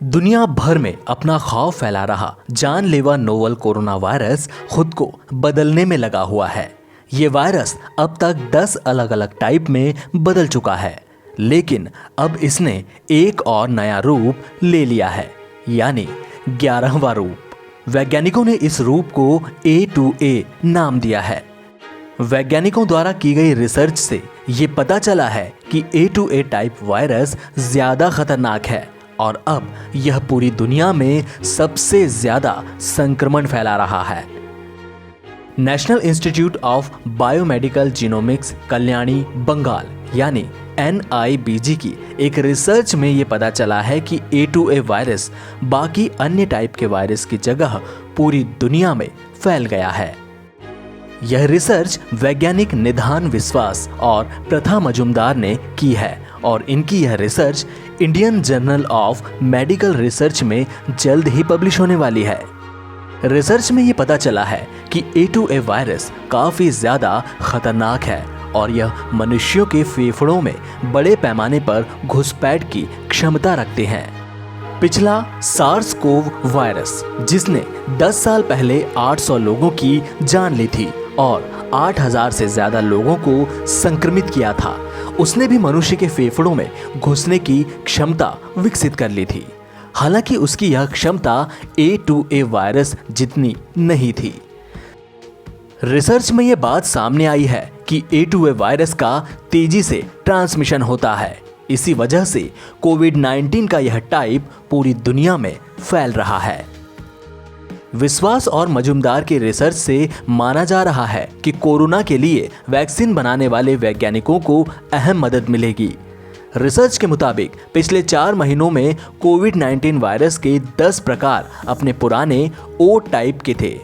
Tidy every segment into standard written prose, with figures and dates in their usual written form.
दुनिया भर में अपना खौफ फैला रहा जानलेवा नोवल कोरोना वायरस खुद को बदलने में लगा हुआ है। ये वायरस अब तक 10 अलग अलग टाइप में बदल चुका है, लेकिन अब इसने एक और नया रूप ले लिया है, यानी 11वां रूप। वैज्ञानिकों ने इस रूप को A2A नाम दिया है। वैज्ञानिकों द्वारा की गई रिसर्च से ये पता चला है कि A2A टाइप वायरस ज्यादा खतरनाक है और अब यह पूरी दुनिया में सबसे ज्यादा संक्रमण फैला रहा है। National Institute of Biomedical Genomics Kalyani Bengal यानी NIBG की एक रिसर्च में यह पता चला है कि A2A वायरस बाकी अन्य टाइप के वायरस की जगह पूरी दुनिया में फैल गया है। यह रिसर्च वैज्ञानिक निधान विश्वास और प्रथा मजुमदार ने की है और इनकी यह research Indian journal of medical research में जल्द ही पब्लिश होने वाली है। रिसर्च में यह पता चला है कि A2A वायरस काफी ज्यादा खतरनाक है और यह मनुष्यों के फेफड़ों में बड़े पैमाने पर घुसपैठ की क्षमता रखते हैं। पिछला सार्स कोव वायरस जिसने 10 साल पहले 800 लोगों की जान ली थी और 8000 से ज्यादा लोगों को संक्रमित किया था, उसने भी मनुष्य के फेफड़ों में घुसने की क्षमता विकसित कर ली थी। हालांकि उसकी यह क्षमता A2A वायरस जितनी नहीं थी। रिसर्च में यह बात सामने आई है कि A2A वायरस का तेजी से ट्रांसमिशन होता है। इसी वजह से कोविड-19 का यह टाइप पूरी दुनिया में फैल रहा है। विश्वास और मजुमदार की रिसर्च से माना जा रहा है कि कोरोना के लिए वैक्सीन बनाने वाले वैज्ञानिकों को अहम मदद मिलेगी। रिसर्च के मुताबिक पिछले 4 महीनों में कोविड-19 वायरस के 10 प्रकार अपने पुराने O टाइप के थे।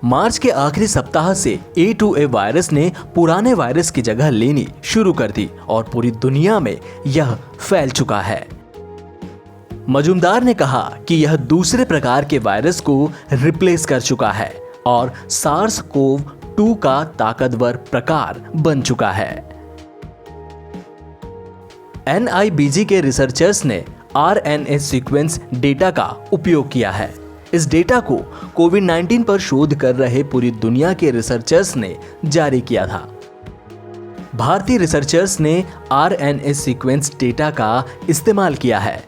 मार्च के आखिरी सप्ताह से A2A वायरस ने पुराने वायरस की जगह लेनी शुरू कर दी और पूरी दुनिया में यह फैल चुका है। मजुमदार ने कहा कि यह दूसरे प्रकार के वायरस को रिप्लेस कर चुका है और सार्स कोव 2 का ताकतवर प्रकार बन चुका है। NIBG के रिसर्चर्स ने RNA सीक्वेंस डेटा का उपयोग किया है। इस डेटा को कोविड-19 पर शोध कर रहे पूरी दुनिया के रिसर्चर्स ने जारी किया था। भारतीय रिसर्चर्स ने RNA सीक्वेंस डेटा का इस्तेमाल किया है।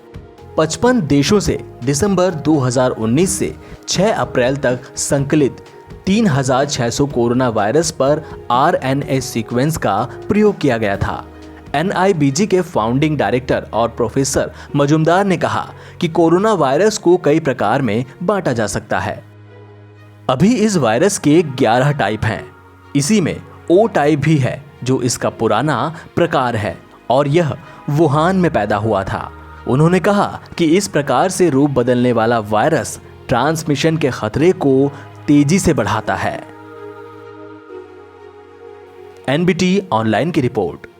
55 देशों से दिसंबर 2019 से 6 अप्रैल तक संकलित 3600 कोरोना वायरस पर RNA सीक्वेंस का प्रयोग किया गया था। NIBG के फाउंडिंग डायरेक्टर और प्रोफेसर मजुमदार ने कहा कि कोरोना वायरस को कई प्रकार में बांटा जा सकता है। अभी इस वायरस के 11 टाइप हैं। इसी में O टाइप भी है जो इसका पुराना प्रकार है और यह वुहान में पैदा हुआ था। उन्होंने कहा कि इस प्रकार से रूप बदलने वाला वायरस ट्रांसमिशन के खतरे को तेजी से बढ़ाता है। NBT ऑनलाइन की रिपोर्ट।